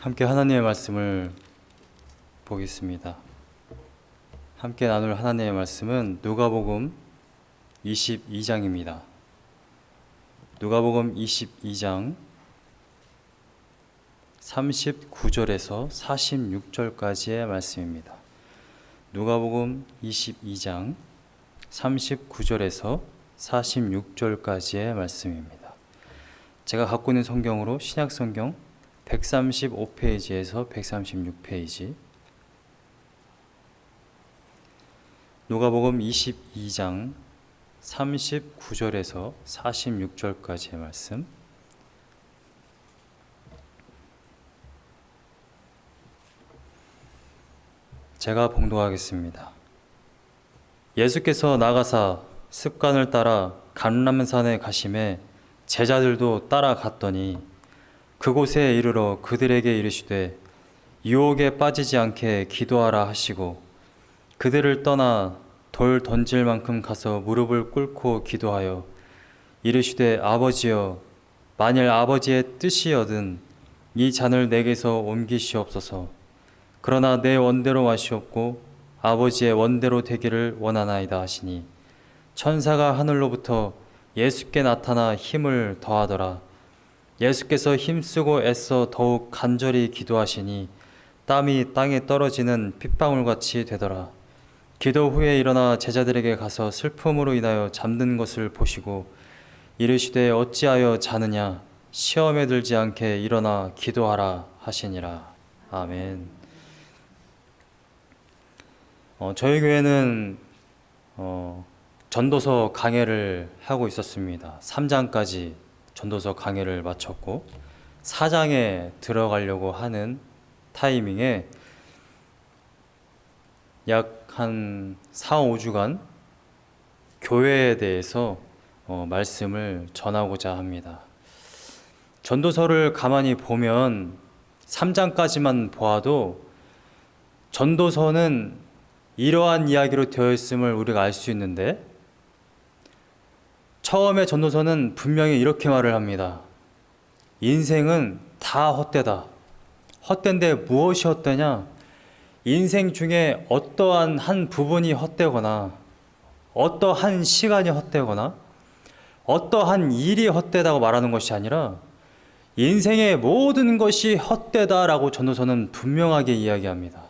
함께 하나님의 말씀을 보겠습니다. 함께 나눌 하나님의 말씀은 누가복음 22장입니다. 누가복음 22장 39절에서 46절까지의 말씀입니다. 누가복음 22장 39절에서 46절까지의 말씀입니다. 제가 갖고 있는 성경으로 신약성경 135페이지에서 136페이지, 누가복음 22장 39절에서 46절까지의 말씀, 제가 봉독하겠습니다. 예수께서 나가사 습관을 따라 감람산에 가심에 제자들도 따라갔더니 그곳에 이르러 그들에게 이르시되 유혹에 빠지지 않게 기도하라 하시고 그들을 떠나 돌 던질 만큼 가서 무릎을 꿇고 기도하여 이르시되 아버지여, 만일 아버지의 뜻이여든 이 잔을 내게서 옮기시옵소서. 그러나 내 원대로 마시옵고 아버지의 원대로 되기를 원하나이다 하시니 천사가 하늘로부터 예수께 나타나 힘을 더하더라. 예수께서 힘쓰고 애써 더욱 간절히 기도하시니 땀이 땅에 떨어지는 핏방울같이 되더라. 기도 후에 일어나 제자들에게 가서 슬픔으로 인하여 잠든 것을 보시고 이르시되 어찌하여 자느냐, 시험에 들지 않게 일어나 기도하라 하시니라. 아멘. 저희 교회는 전도서 강해를 하고 있었습니다. 3장까지 전도서 강해를 마쳤고 4장에 들어가려고 하는 타이밍에 약 한 4, 5주간 교회에 대해서 말씀을 전하고자 합니다. 전도서를 가만히 보면 3장까지만 보아도 전도서는 이러한 이야기로 되어 있음을 우리가 알 수 있는데, 처음에 전도서는 분명히 이렇게 말을 합니다. 인생은 다 헛되다. 헛된데 무엇이 헛되냐? 인생 중에 어떠한 한 부분이 헛되거나 어떠한 시간이 헛되거나 어떠한 일이 헛되다고 말하는 것이 아니라 인생의 모든 것이 헛되다라고 전도서는 분명하게 이야기합니다.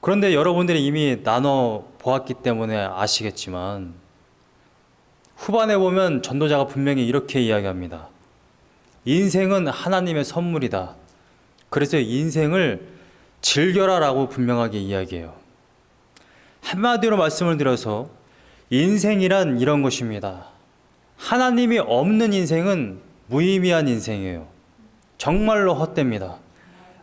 그런데 여러분들이 이미 나눠 보았기 때문에 아시겠지만 후반에 보면 전도자가 분명히 이렇게 이야기합니다. 인생은 하나님의 선물이다. 그래서 인생을 즐겨라라고 분명하게 이야기해요. 한마디로 말씀을 드려서 인생이란 이런 것입니다. 하나님이 없는 인생은 무의미한 인생이에요. 정말로 헛됩니다.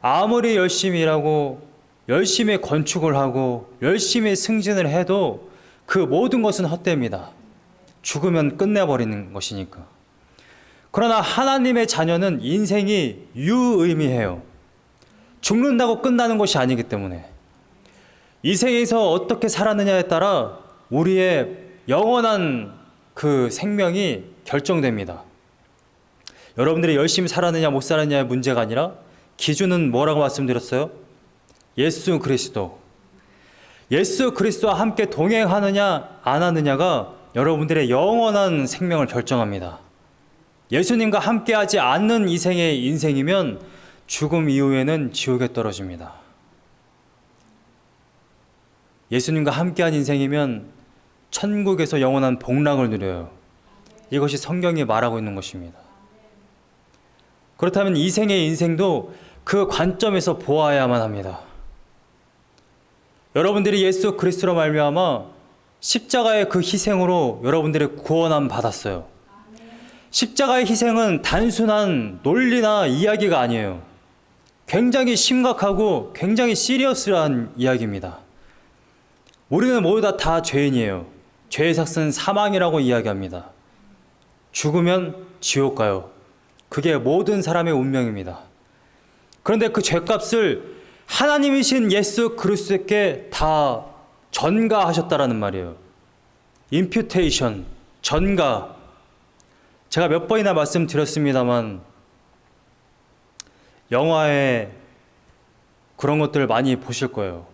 아무리 열심히 일하고 열심히 건축을 하고 열심히 승진을 해도 그 모든 것은 헛됩니다. 죽으면 끝내버리는 것이니까. 그러나 하나님의 자녀는 인생이 유의미해요. 죽는다고 끝나는 것이 아니기 때문에 이 세계에서 어떻게 살았느냐에 따라 우리의 영원한 그 생명이 결정됩니다. 여러분들이 열심히 살았느냐 못 살았느냐의 문제가 아니라 기준은 뭐라고 말씀드렸어요? 예수 그리스도. 예수 그리스도와 함께 동행하느냐 안 하느냐가 여러분들의 영원한 생명을 결정합니다. 예수님과 함께하지 않는 이생의 인생이면 죽음 이후에는 지옥에 떨어집니다. 예수님과 함께한 인생이면 천국에서 영원한 복락을 누려요. 이것이 성경이 말하고 있는 것입니다. 그렇다면 이생의 인생도 그 관점에서 보아야만 합니다. 여러분들이 예수 그리스도로 말미암아 십자가의 그 희생으로 여러분들의 구원함 받았어요. 십자가의 희생은 단순한 논리나 이야기가 아니에요. 굉장히 심각하고 굉장히 시리어스한 이야기입니다. 우리는 모두 다 죄인이에요. 죄의 삭은 사망이라고 이야기합니다. 죽으면 지옥 가요. 그게 모든 사람의 운명입니다. 그런데 그 죄값을 하나님이신 예수 그리스도께 다 전가하셨다라는 말이에요. 임퓨테이션, 전가. 제가 몇 번이나 말씀드렸습니다만 영화에 그런 것들 많이 보실 거예요.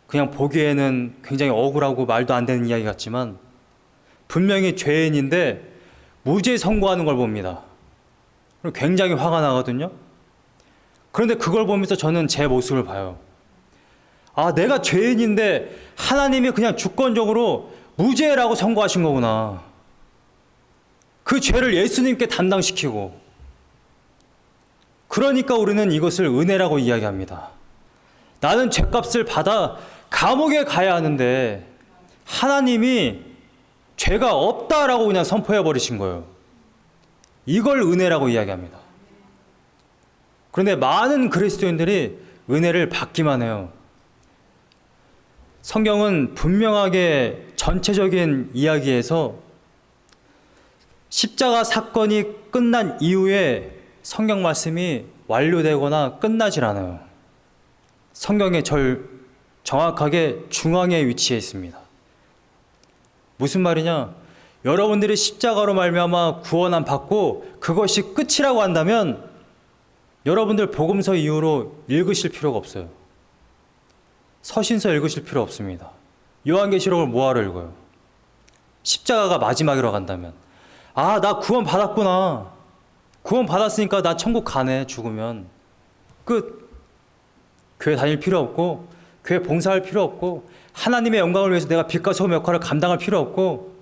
그냥 보기에는 굉장히 억울하고 말도 안 되는 이야기 같지만 분명히 죄인인데 무죄 선고하는 걸 봅니다. 그리고 굉장히 화가 나거든요. 그런데 그걸 보면서 저는 제 모습을 봐요. 아, 내가 죄인인데 하나님이 그냥 주권적으로 무죄라고 선고하신 거구나. 그 죄를 예수님께 담당시키고. 그러니까 우리는 이것을 은혜라고 이야기합니다. 나는 죄값을 받아 감옥에 가야 하는데 하나님이 죄가 없다라고 그냥 선포해 버리신 거예요. 이걸 은혜라고 이야기합니다. 그런데 많은 그리스도인들이 은혜를 받기만 해요. 성경은 분명하게 전체적인 이야기에서 십자가 사건이 끝난 이후에 성경 말씀이 완료되거나 끝나질 않아요. 성경의 정확하게 중앙에 위치해 있습니다. 무슨 말이냐? 여러분들이 십자가로 말미암아 구원 안 받고 그것이 끝이라고 한다면 여러분들 복음서 이후로 읽으실 필요가 없어요. 서신서 읽으실 필요 없습니다. 요한계시록을 뭐하러 읽어요? 십자가가 마지막이라고 한다면 아, 나 구원 받았구나. 구원 받았으니까 나 천국 가네. 죽으면 끝. 교회 다닐 필요 없고 교회 봉사할 필요 없고 하나님의 영광을 위해서 내가 빛과 소금 역할을 감당할 필요 없고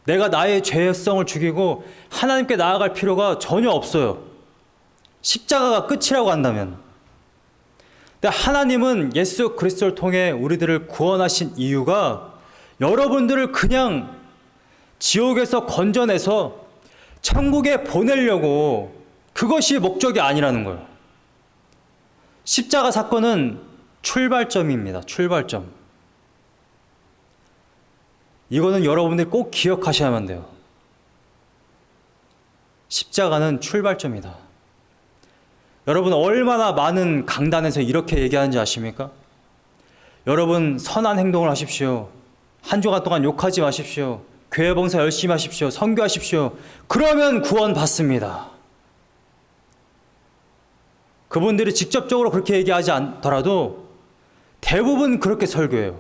내가 나의 죄성을 죽이고 하나님께 나아갈 필요가 전혀 없어요. 십자가가 끝이라고 한다면. 근데 하나님은 예수 그리스도를 통해 우리들을 구원하신 이유가 여러분들을 그냥 지옥에서 건져내서 천국에 보내려고, 그것이 목적이 아니라는 거예요. 십자가 사건은 출발점입니다. 출발점. 이거는 여러분들이 꼭 기억하셔야만 돼요. 십자가는 출발점이다. 여러분 얼마나 많은 강단에서 이렇게 얘기하는지 아십니까? 여러분 선한 행동을 하십시오. 한 주간 동안 욕하지 마십시오. 교회 봉사 열심히 하십시오. 선교하십시오. 그러면 구원 받습니다. 그분들이 직접적으로 그렇게 얘기하지 않더라도 대부분 그렇게 설교해요.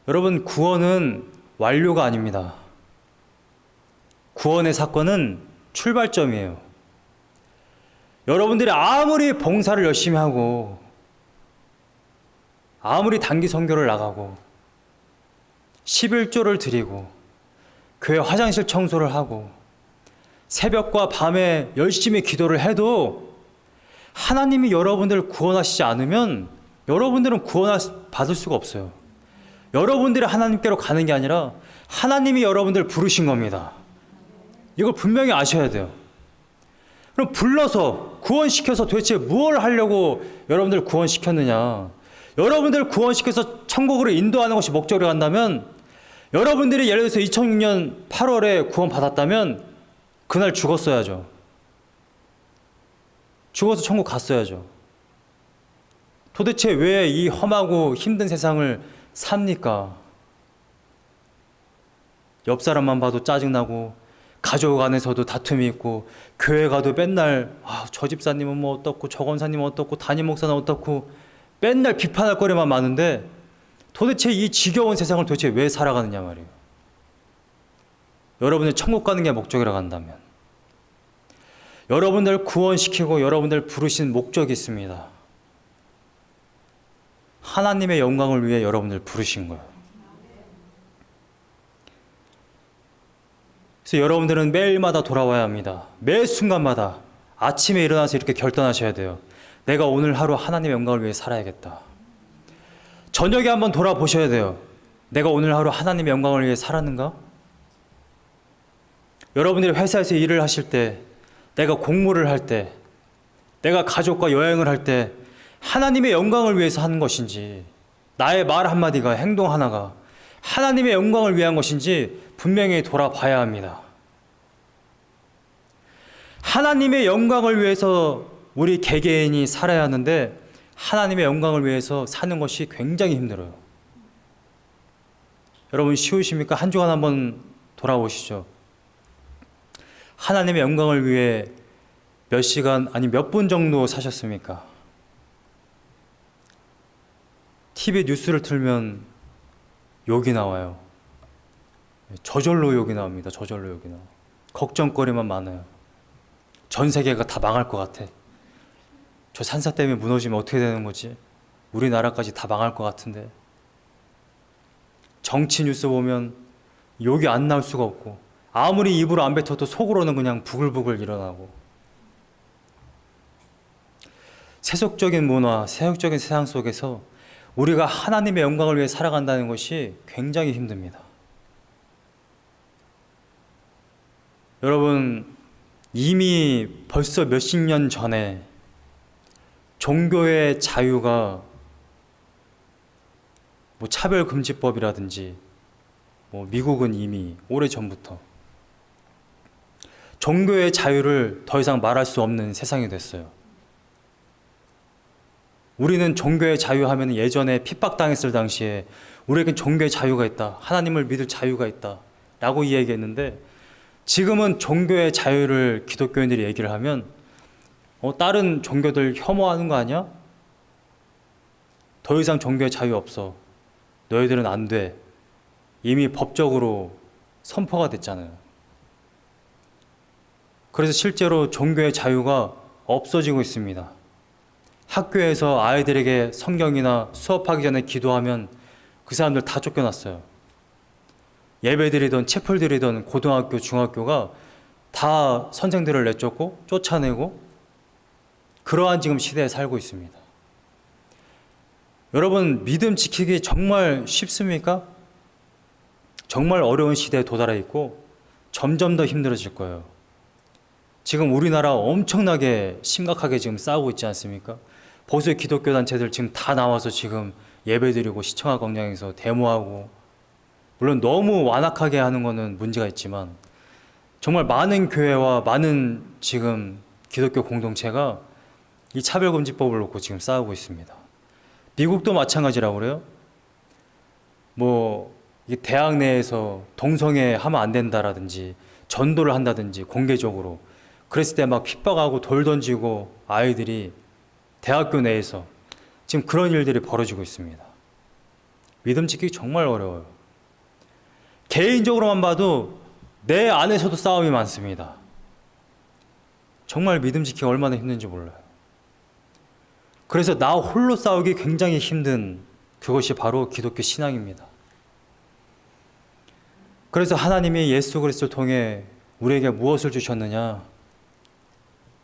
여러분, 구원은 완료가 아닙니다. 구원의 사건은 출발점이에요. 여러분들이 아무리 봉사를 열심히 하고 아무리 단기 선교를 나가고 11조를 드리고 교회 화장실 청소를 하고 새벽과 밤에 열심히 기도를 해도 하나님이 여러분들을 구원하시지 않으면 여러분들은 받을 수가 없어요. 여러분들이 하나님께로 가는 게 아니라 하나님이 여러분들을 부르신 겁니다. 이걸 분명히 아셔야 돼요. 그럼 불러서 구원시켜서 도대체 무엇을 하려고 여러분들 구원시켰느냐? 여러분들 구원시켜서 천국으로 인도하는 것이 목적으로 간다면 여러분들이 예를 들어서 2006년 8월에 구원받았다면 그날 죽었어야죠. 죽어서 천국 갔어야죠. 도대체 왜 이 험하고 힘든 세상을 삽니까? 옆 사람만 봐도 짜증나고 가족 안에서도 다툼이 있고 교회 가도 맨날 저 집사님은 뭐 어떻고 저 권사님은 어떻고 담임 목사는 어떻고 맨날 비판할 거리만 많은데 도대체 이 지겨운 세상을 도대체 왜 살아가느냐 말이에요. 여러분들 천국 가는 게 목적이라고 한다면 여러분들 구원시키고 여러분들 부르신 목적이 있습니다. 하나님의 영광을 위해 여러분들 부르신 거예요. 그래서 여러분들은 매일마다 돌아와야 합니다. 매 순간마다 아침에 일어나서 이렇게 결단하셔야 돼요. 내가 오늘 하루 하나님의 영광을 위해 살아야겠다. 저녁에 한번 돌아보셔야 돼요. 내가 오늘 하루 하나님의 영광을 위해 살았는가? 여러분들이 회사에서 일을 하실 때, 내가 공부를 할 때, 내가 가족과 여행을 할 때 하나님의 영광을 위해서 하는 것인지, 나의 말 한마디가, 행동 하나가 하나님의 영광을 위한 것인지 분명히 돌아봐야 합니다. 하나님의 영광을 위해서 우리 개개인이 살아야 하는데 하나님의 영광을 위해서 사는 것이 굉장히 힘들어요. 여러분 쉬우십니까? 한 주간 한번 돌아보시죠. 하나님의 영광을 위해 몇 시간 아니 몇 분 정도 사셨습니까? TV 뉴스를 틀면 욕이 나와요. 저절로 욕이 나옵니다. 저절로 욕이 나와. 걱정거리만 많아요. 전 세계가 다 망할 것 같아. 저 산사 때문에 무너지면 어떻게 되는 거지? 우리나라까지 다 망할 것 같은데. 정치 뉴스 보면 욕이 안 나올 수가 없고, 아무리 입으로 안 뱉어도 속으로는 그냥 부글부글 일어나고. 세속적인 문화, 세속적인 세상 속에서 우리가 하나님의 영광을 위해 살아간다는 것이 굉장히 힘듭니다. 여러분, 이미 벌써 몇십 년 전에 종교의 자유가 차별금지법이라든지 미국은 이미 오래전부터 종교의 자유를 더 이상 말할 수 없는 세상이 됐어요. 우리는 종교의 자유 하면 예전에 핍박당했을 당시에 우리에겐 종교의 자유가 있다, 하나님을 믿을 자유가 있다 라고 이야기했는데, 지금은 종교의 자유를 기독교인들이 얘기를 하면 다른 종교들 혐오하는 거 아니야? 더 이상 종교의 자유 없어, 너희들은 안 돼, 이미 법적으로 선포가 됐잖아요. 그래서 실제로 종교의 자유가 없어지고 있습니다. 학교에서 아이들에게 성경이나 수업하기 전에 기도하면 그 사람들 다 쫓겨났어요. 예배드리던 채플드리던 고등학교, 중학교가 다 선생들을 내쫓고 쫓아내고, 그러한 지금 시대에 살고 있습니다. 여러분, 믿음 지키기 정말 쉽습니까? 정말 어려운 시대에 도달해 있고 점점 더 힘들어질 거예요. 지금 우리나라 엄청나게 심각하게 지금 싸우고 있지 않습니까? 보수의 기독교 단체들 지금 다 나와서 지금 예배드리고 시청학 광장에서 데모하고, 물론 너무 완악하게 하는 거는 문제가 있지만 정말 많은 교회와 많은 지금 기독교 공동체가 이 차별금지법을 놓고 지금 싸우고 있습니다. 미국도 마찬가지라고 그래요. 이 대학 내에서 동성애 하면 안 된다라든지 전도를 한다든지 공개적으로 그랬을 때 막 핍박하고 돌 던지고 아이들이 대학교 내에서 지금 그런 일들이 벌어지고 있습니다. 믿음 지키기 정말 어려워요. 개인적으로만 봐도 내 안에서도 싸움이 많습니다. 정말 믿음 지키기 얼마나 힘든지 몰라요. 그래서 나 홀로 싸우기 굉장히 힘든 그것이 바로 기독교 신앙입니다. 그래서 하나님이 예수 그리스도를 통해 우리에게 무엇을 주셨느냐?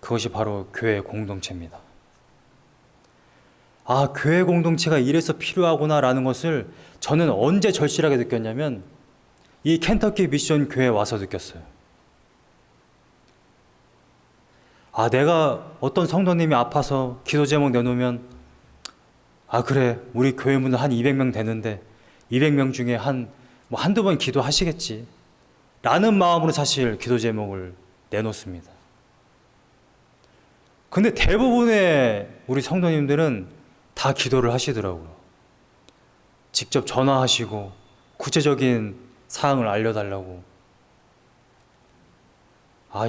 그것이 바로 교회 공동체입니다. 아, 교회 공동체가 이래서 필요하구나라는 것을 저는 언제 절실하게 느꼈냐면 이 켄터키 미션 교회에 와서 느꼈어요. 아, 내가 어떤 성도님이 아파서 기도 제목 내놓으면 그래, 우리 교회 문은 한 200명 되는데 200명 중에 한두 번 기도하시겠지 라는 마음으로 사실 기도 제목을 내놓습니다. 근데 대부분의 우리 성도님들은 다 기도를 하시더라고요. 직접 전화하시고 구체적인 사항을 알려달라고.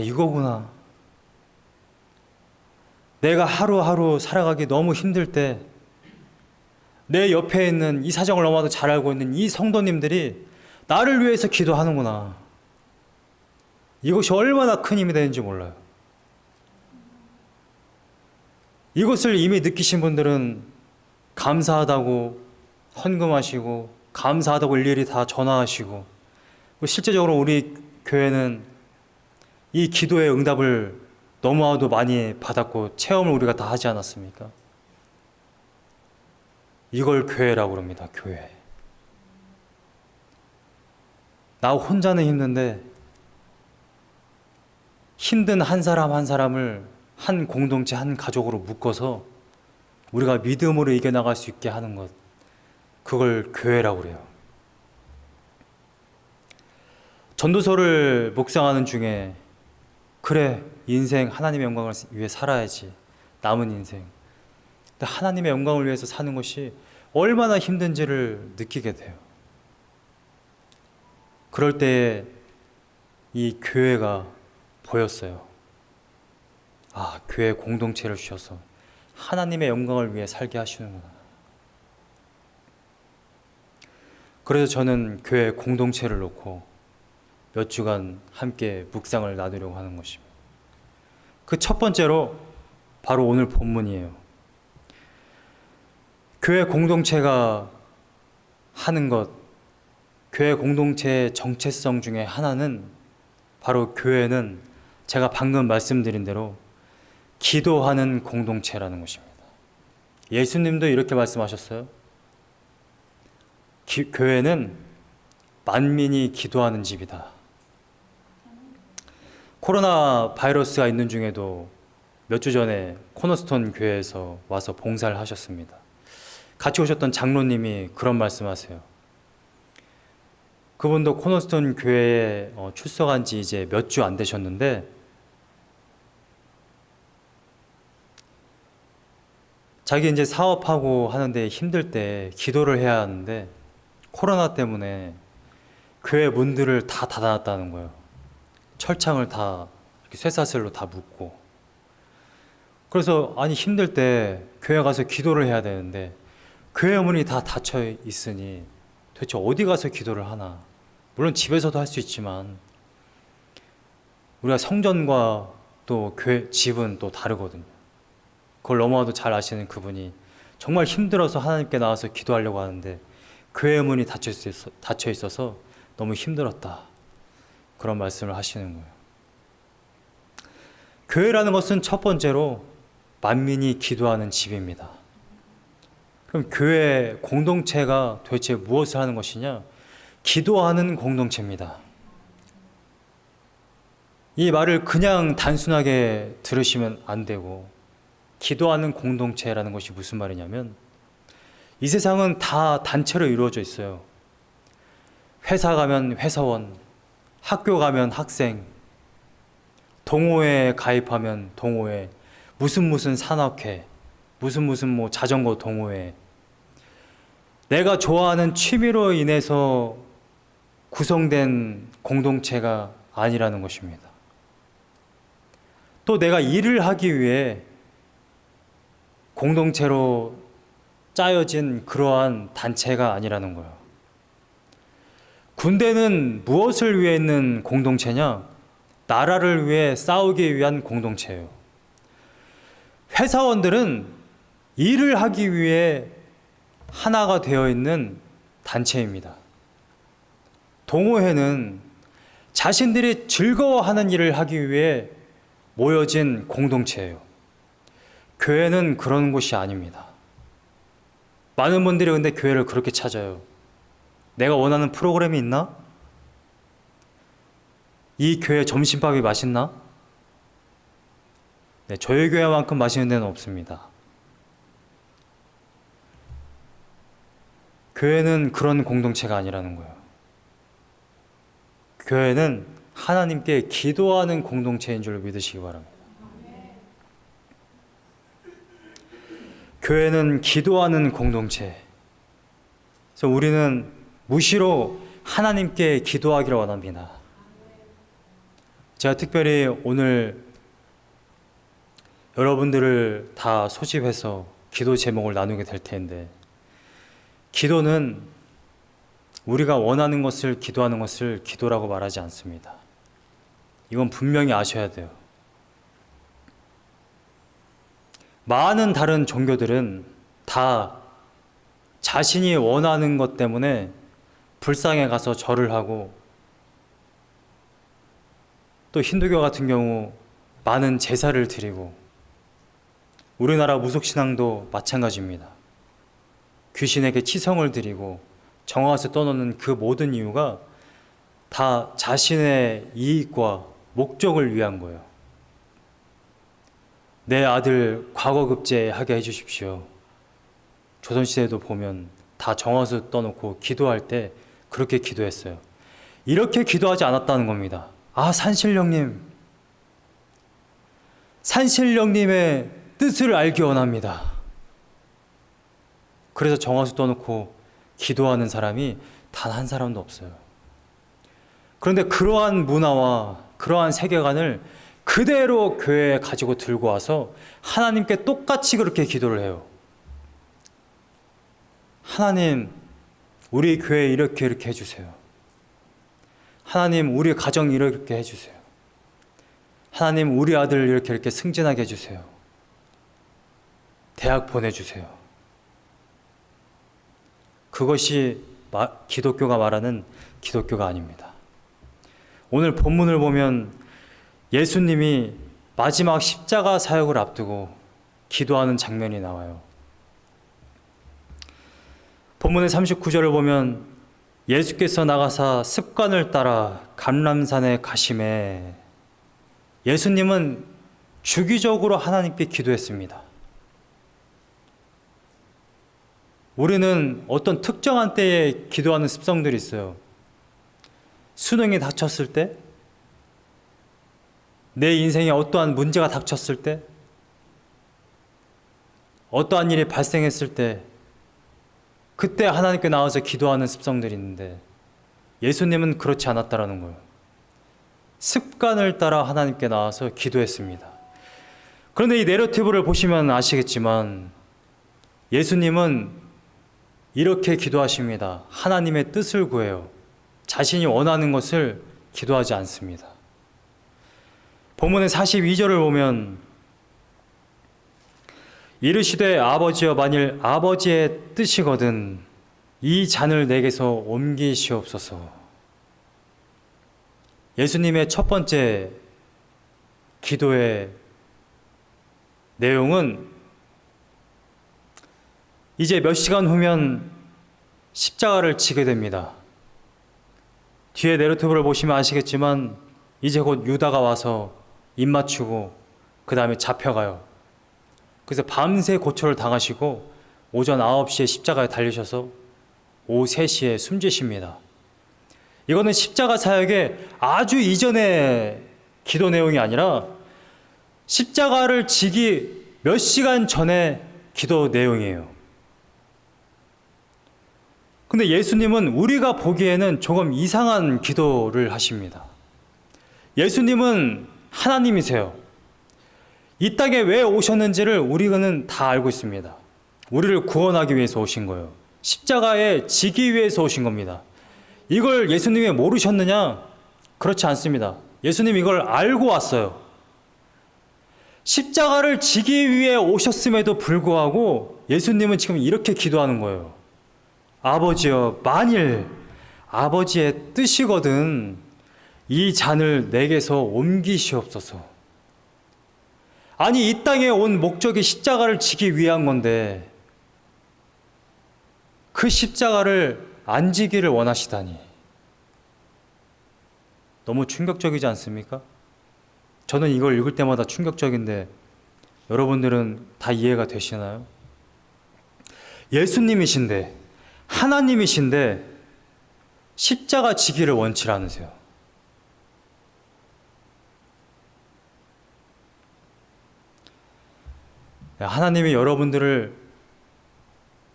이거구나. 내가 하루하루 살아가기 너무 힘들 때 내 옆에 있는 이 사정을 너무나도 잘 알고 있는 이 성도님들이 나를 위해서 기도하는구나. 이것이 얼마나 큰 힘이 되는지 몰라요. 이것을 이미 느끼신 분들은 감사하다고 헌금하시고, 감사하다고 일일이 다 전화하시고, 실제적으로 우리 교회는 이 기도의 응답을 너무나도 많이 받았고 체험을 우리가 다 하지 않았습니까? 이걸 교회라고 그럽니다. 교회. 나 혼자는 힘든데 힘든 한 사람 한 사람을 한 공동체, 한 가족으로 묶어서 우리가 믿음으로 이겨나갈 수 있게 하는 것, 그걸 교회라고 그래요. 전도서를 묵상하는 중에 그래, 인생 하나님의 영광을 위해 살아야지, 남은 인생. 근데 하나님의 영광을 위해서 사는 것이 얼마나 힘든지를 느끼게 돼요. 그럴 때에 이 교회가 보였어요. 아, 교회 공동체를 주셔서 하나님의 영광을 위해 살게 하시는구나. 그래서 저는 교회 공동체를 놓고 몇 주간 함께 묵상을 나누려고 하는 것입니다. 그 첫 번째로 바로 오늘 본문이에요. 교회 공동체가 하는 것, 교회 공동체의 정체성 중에 하나는 바로 교회는 제가 방금 말씀드린 대로 기도하는 공동체라는 것입니다. 예수님도 이렇게 말씀하셨어요. 교회는 만민이 기도하는 집이다. 코로나 바이러스가 있는 중에도 몇 주 전에 코너스톤 교회에서 와서 봉사를 하셨습니다. 같이 오셨던 장로님이 그런 말씀하세요. 그분도 코너스톤 교회에 출석한 지 이제 몇 주 안 되셨는데 자기 이제 사업하고 하는데 힘들 때 기도를 해야 하는데 코로나 때문에 교회 문들을 다 닫아놨다는 거예요. 철창을 다 이렇게 쇠사슬로 다 묶고. 그래서 아니 힘들 때 교회 가서 기도를 해야 되는데 교회 문이 다 닫혀 있으니 도대체 어디 가서 기도를 하나. 물론 집에서도 할 수 있지만 우리가 성전과 또 교회 집은 또 다르거든요. 그걸 너무나도 잘 아시는 그분이 정말 힘들어서 하나님께 나와서 기도하려고 하는데 교회 문이 닫혀 있어서 너무 힘들었다. 그런 말씀을 하시는 거예요. 교회라는 것은 첫 번째로 만민이 기도하는 집입니다. 그럼 교회 공동체가 도대체 무엇을 하는 것이냐? 기도하는 공동체입니다. 이 말을 그냥 단순하게 들으시면 안 되고, 기도하는 공동체라는 것이 무슨 말이냐면 이 세상은 다 단체로 이루어져 있어요. 회사 가면 회사원, 학교 가면 학생, 동호회에 가입하면 동호회, 무슨 산악회, 무슨 뭐 자전거 동호회. 내가 좋아하는 취미로 인해서 구성된 공동체가 아니라는 것입니다. 또 내가 일을 하기 위해 공동체로 짜여진 그러한 단체가 아니라는 거예요. 군대는 무엇을 위해 있는 공동체냐? 나라를 위해 싸우기 위한 공동체예요. 회사원들은 일을 하기 위해 하나가 되어 있는 단체입니다. 동호회는 자신들이 즐거워하는 일을 하기 위해 모여진 공동체예요. 교회는 그런 곳이 아닙니다. 많은 분들이 근데 교회를 그렇게 찾아요. 내가 원하는 프로그램이 있나? 이 교회 점심밥이 맛있나? 네, 저희 교회만큼 맛있는 데는 없습니다. 교회는 그런 공동체가 아니라는 거예요. 교회는 하나님께 기도하는 공동체인 줄 믿으시기 바랍니다. 교회는 기도하는 공동체. 그래서 우리는 무시로 하나님께 기도하기를 원합니다. 제가 특별히 오늘 여러분들을 다 소집해서 기도 제목을 나누게 될 텐데, 기도는 우리가 원하는 것을 기도하는 것을 기도라고 말하지 않습니다. 이건 분명히 아셔야 돼요. 많은 다른 종교들은 다 자신이 원하는 것 때문에 불상에 가서 절을 하고, 또 힌두교 같은 경우 많은 제사를 드리고, 우리나라 무속신앙도 마찬가지입니다. 귀신에게 치성을 드리고 정화에서 떠놓는 그 모든 이유가 다 자신의 이익과 목적을 위한 거예요. 내 아들 과거급제하게 해주십시오. 조선시대도 보면 다 정화수 떠놓고 기도할 때 그렇게 기도했어요. 이렇게 기도하지 않았다는 겁니다. 아, 산신령님의 뜻을 알기 원합니다. 그래서 정화수 떠놓고 기도하는 사람이 단 한 사람도 없어요. 그런데 그러한 문화와 그러한 세계관을 그대로 교회에 가지고 들고 와서 하나님께 똑같이 그렇게 기도를 해요. 하나님, 우리 교회 이렇게 해주세요. 하나님, 우리 가정 이렇게 해주세요. 하나님, 우리 아들 이렇게 승진하게 해주세요. 대학 보내주세요. 그것이 기독교가 말하는 기독교가 아닙니다. 오늘 본문을 보면 예수님이 마지막 십자가 사역을 앞두고 기도하는 장면이 나와요. 본문의 39절을 보면 예수께서 나가사 습관을 따라 감람산에 가심에 예수님은 주기적으로 하나님께 기도했습니다. 우리는 어떤 특정한 때에 기도하는 습성들이 있어요. 수능이 닥쳤을 때, 내 인생에 어떠한 문제가 닥쳤을 때, 어떠한 일이 발생했을 때, 그때 하나님께 나와서 기도하는 습성들이 있는데 예수님은 그렇지 않았다라는 거예요. 습관을 따라 하나님께 나와서 기도했습니다. 그런데 이 내러티브를 보시면 아시겠지만 예수님은 이렇게 기도하십니다. 하나님의 뜻을 구해요. 자신이 원하는 것을 기도하지 않습니다. 본문의 42절을 보면 이르시되 아버지여 만일 아버지의 뜻이거든 이 잔을 내게서 옮기시옵소서. 예수님의 첫 번째 기도의 내용은 이제 몇 시간 후면 십자가를 지게 됩니다. 뒤에 내러티브를 보시면 아시겠지만 이제 곧 유다가 와서 입 맞추고 그 다음에 잡혀가요. 그래서 밤새 고초를 당하시고 오전 9시에 십자가에 달리셔서 오후 3시에 숨지십니다. 이거는 십자가 사역의 아주 이전의 기도 내용이 아니라 십자가를 지기 몇 시간 전의 기도 내용이에요. 근데 예수님은 우리가 보기에는 조금 이상한 기도를 하십니다. 예수님은 하나님이세요. 이 땅에 왜 오셨는지를 우리는 다 알고 있습니다. 우리를 구원하기 위해서 오신 거예요. 십자가에 지기 위해서 오신 겁니다. 이걸 예수님이 모르셨느냐? 그렇지 않습니다. 예수님 이걸 알고 왔어요. 십자가를 지기 위해 오셨음에도 불구하고 예수님은 지금 이렇게 기도하는 거예요. 아버지여, 만일 아버지의 뜻이거든 이 잔을 내게서 옮기시옵소서. 아니, 이 땅에 온 목적이 십자가를 지기 위한 건데 그 십자가를 안 지기를 원하시다니 너무 충격적이지 않습니까? 저는 이걸 읽을 때마다 충격적인데 여러분들은 다 이해가 되시나요? 예수님이신데, 하나님이신데 십자가 지기를 원치 않으세요. 하나님이 여러분들을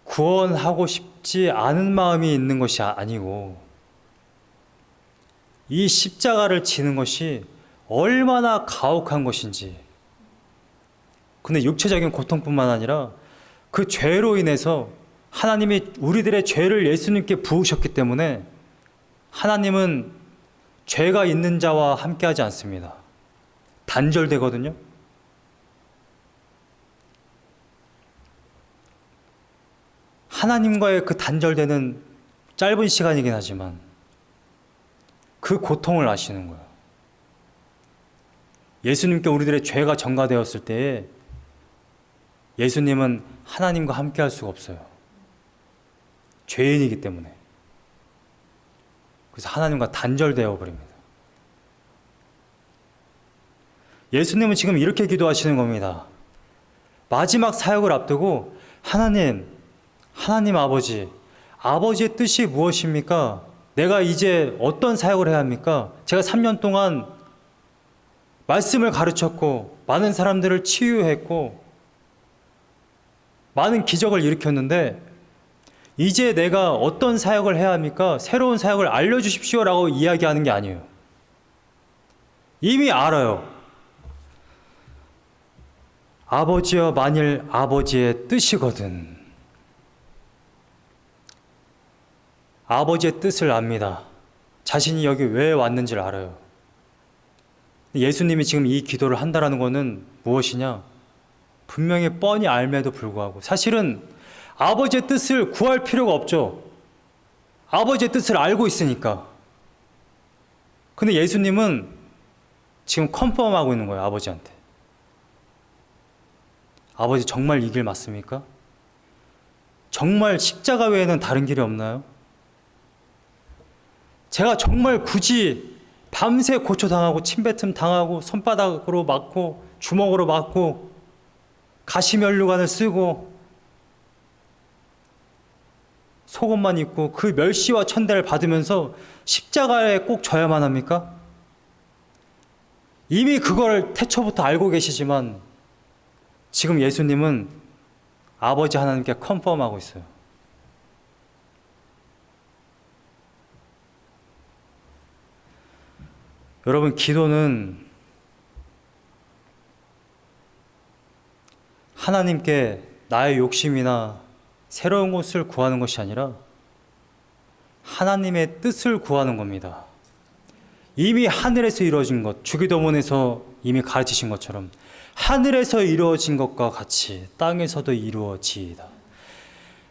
구원하고 싶지 않은 마음이 있는 것이 아니고 이 십자가를 지는 것이 얼마나 가혹한 것인지, 근데 육체적인 고통뿐만 아니라 그 죄로 인해서 하나님이 우리들의 죄를 예수님께 부으셨기 때문에 하나님은 죄가 있는 자와 함께하지 않습니다. 단절되거든요. 하나님과의 그 단절되는 짧은 시간이긴 하지만 그 고통을 아시는 거예요. 예수님께 우리들의 죄가 전가되었을 때에 예수님은 하나님과 함께 할 수가 없어요. 죄인이기 때문에. 그래서 하나님과 단절되어 버립니다. 예수님은 지금 이렇게 기도하시는 겁니다. 마지막 사역을 앞두고 하나님 아버지, 아버지의 뜻이 무엇입니까? 내가 이제 어떤 사역을 해야 합니까? 제가 3년 동안 말씀을 가르쳤고 많은 사람들을 치유했고 많은 기적을 일으켰는데 이제 내가 어떤 사역을 해야 합니까? 새로운 사역을 알려주십시오라고 이야기하는 게 아니에요. 이미 알아요. 아버지여 만일 아버지의 뜻이거든. 아버지의 뜻을 압니다. 자신이 여기 왜 왔는지를 알아요. 예수님이 지금 이 기도를 한다는 것은 무엇이냐? 분명히 뻔히 알매도 불구하고 사실은 아버지의 뜻을 구할 필요가 없죠. 아버지의 뜻을 알고 있으니까. 근데 예수님은 지금 컨펌하고 있는 거예요, 아버지한테. 아버지 정말 이 길 맞습니까? 정말 십자가 외에는 다른 길이 없나요? 제가 정말 굳이 밤새 고초당하고 침뱉음 당하고 손바닥으로 맞고 주먹으로 맞고 가시면류관을 쓰고 속옷만 입고 그 멸시와 천대를 받으면서 십자가에 꼭 져야만 합니까? 이미 그걸 태초부터 알고 계시지만 지금 예수님은 아버지 하나님께 컨펌하고 있어요. 여러분, 기도는 하나님께 나의 욕심이나 새로운 것을 구하는 것이 아니라 하나님의 뜻을 구하는 겁니다. 이미 하늘에서 이루어진 것, 주기도문에서 이미 가르치신 것처럼 하늘에서 이루어진 것과 같이 땅에서도 이루어지이다.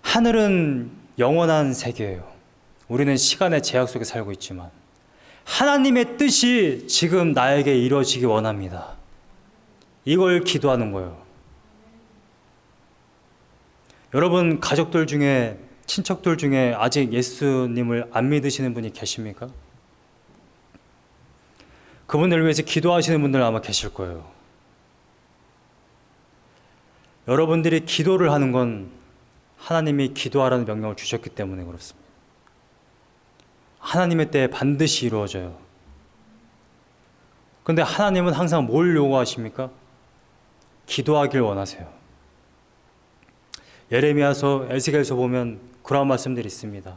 하늘은 영원한 세계예요. 우리는 시간의 제약 속에 살고 있지만 하나님의 뜻이 지금 나에게 이루어지기 원합니다. 이걸 기도하는 거예요. 여러분, 가족들 중에, 친척들 중에 아직 예수님을 안 믿으시는 분이 계십니까? 그분들을 위해서 기도하시는 분들 아마 계실 거예요. 여러분들이 기도를 하는 건 하나님이 기도하라는 명령을 주셨기 때문에 그렇습니다. 하나님의 때에 반드시 이루어져요. 그런데 하나님은 항상 뭘 요구하십니까? 기도하길 원하세요. 예레미야서, 에스겔서 보면 그런 말씀들이 있습니다.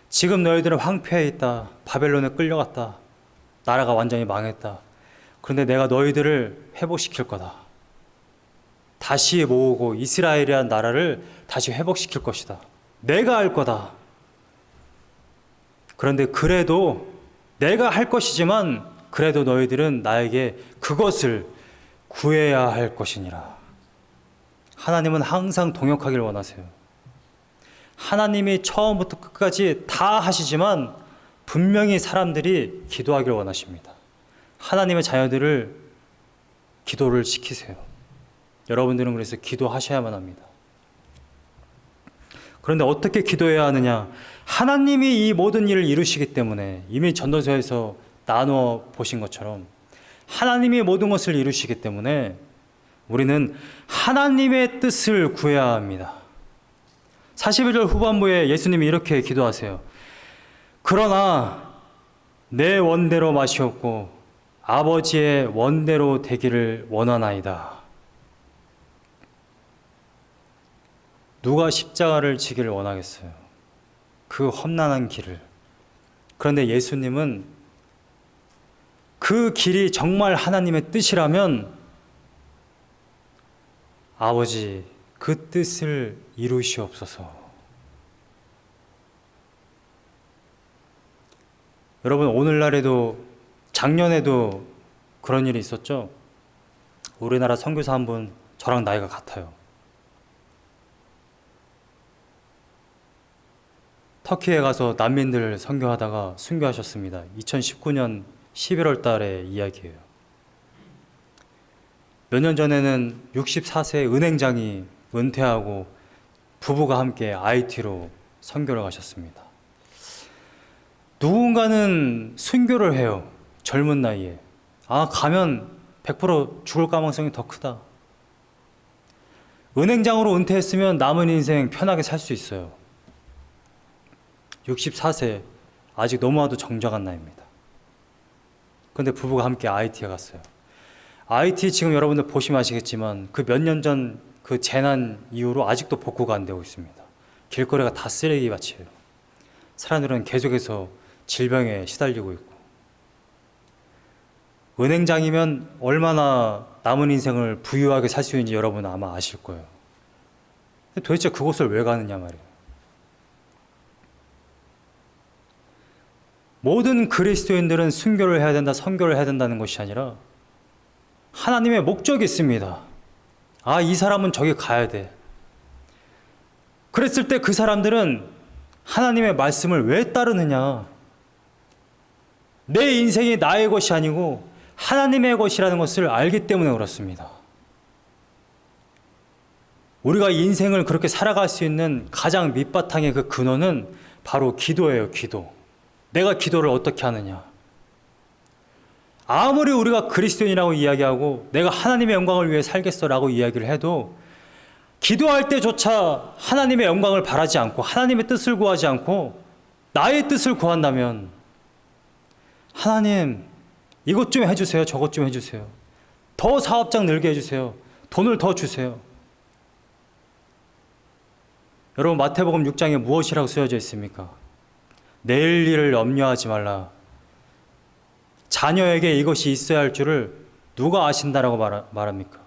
지금 너희들은 황폐해 있다. 바벨론에 끌려갔다. 나라가 완전히 망했다. 그런데 내가 너희들을 회복시킬 거다. 다시 모으고 이스라엘이라는 나라를 다시 회복시킬 것이다. 내가 할 거다. 그런데 그래도 내가 할 것이지만 그래도 너희들은 나에게 그것을 구해야 할 것이니라. 하나님은 항상 동역하기를 원하세요. 하나님이 처음부터 끝까지 다 하시지만 분명히 사람들이 기도하기를 원하십니다. 하나님의 자녀들을 기도를 시키세요. 여러분들은 그래서 기도하셔야만 합니다. 그런데 어떻게 기도해야 하느냐? 하나님이 이 모든 일을 이루시기 때문에 이미 전도서에서 나누어 보신 것처럼 하나님이 모든 것을 이루시기 때문에 우리는 하나님의 뜻을 구해야 합니다. 41절 후반부에 예수님이 이렇게 기도하세요. 그러나 내 원대로 마시옵고 아버지의 원대로 되기를 원하나이다. 누가 십자가를 지기를 원하겠어요? 그 험난한 길을. 그런데 예수님은 그 길이 정말 하나님의 뜻이라면 아버지, 그 뜻을 이루시옵소서. 여러분, 오늘날에도 작년에도 그런 일이 있었죠? 우리나라 선교사 한 분, 저랑 나이가 같아요. 터키에 가서 난민들 선교하다가 순교하셨습니다. 2019년 11월 달의 이야기예요. 몇 년 전에는 64세 은행장이 은퇴하고 부부가 함께 IT로 선교를 가셨습니다. 누군가는 순교를 해요. 젊은 나이에. 가면 100% 죽을 가능성이 더 크다. 은행장으로 은퇴했으면 남은 인생 편하게 살 수 있어요. 64세, 아직 너무나도 정정한 나이입니다. 그런데 부부가 함께 IT에 갔어요. IT 지금 여러분들 보시면 아시겠지만 그 몇 년 전 그 재난 이후로 아직도 복구가 안 되고 있습니다. 길거리가 다 쓰레기밭이에요. 사람들은 계속해서 질병에 시달리고 있고, 은행장이면 얼마나 남은 인생을 부유하게 살 수 있는지 여러분은 아마 아실 거예요. 도대체 그곳을 왜 가느냐 말이에요. 모든 그리스도인들은 순교를 해야 된다, 선교를 해야 된다는 것이 아니라 하나님의 목적이 있습니다. 아, 이 사람은 저기 가야 돼. 그랬을 때 그 사람들은 하나님의 말씀을 왜 따르느냐? 내 인생이 나의 것이 아니고 하나님의 것이라는 것을 알기 때문에 그렇습니다. 우리가 인생을 그렇게 살아갈 수 있는 가장 밑바탕의 그 근원은 바로 기도예요, 기도. 내가 기도를 어떻게 하느냐? 아무리 우리가 그리스도인이라고 이야기하고 내가 하나님의 영광을 위해 살겠어라고 이야기를 해도 기도할 때조차 하나님의 영광을 바라지 않고 하나님의 뜻을 구하지 않고 나의 뜻을 구한다면 하나님 이것 좀 해주세요, 저것 좀 해주세요. 더 사업장 늘게 해주세요. 돈을 더 주세요. 여러분 마태복음 6장에 무엇이라고 쓰여져 있습니까? 내일 일을 염려하지 말라. 자녀에게 이것이 있어야 할 줄을 누가 아신다라고 말합니까?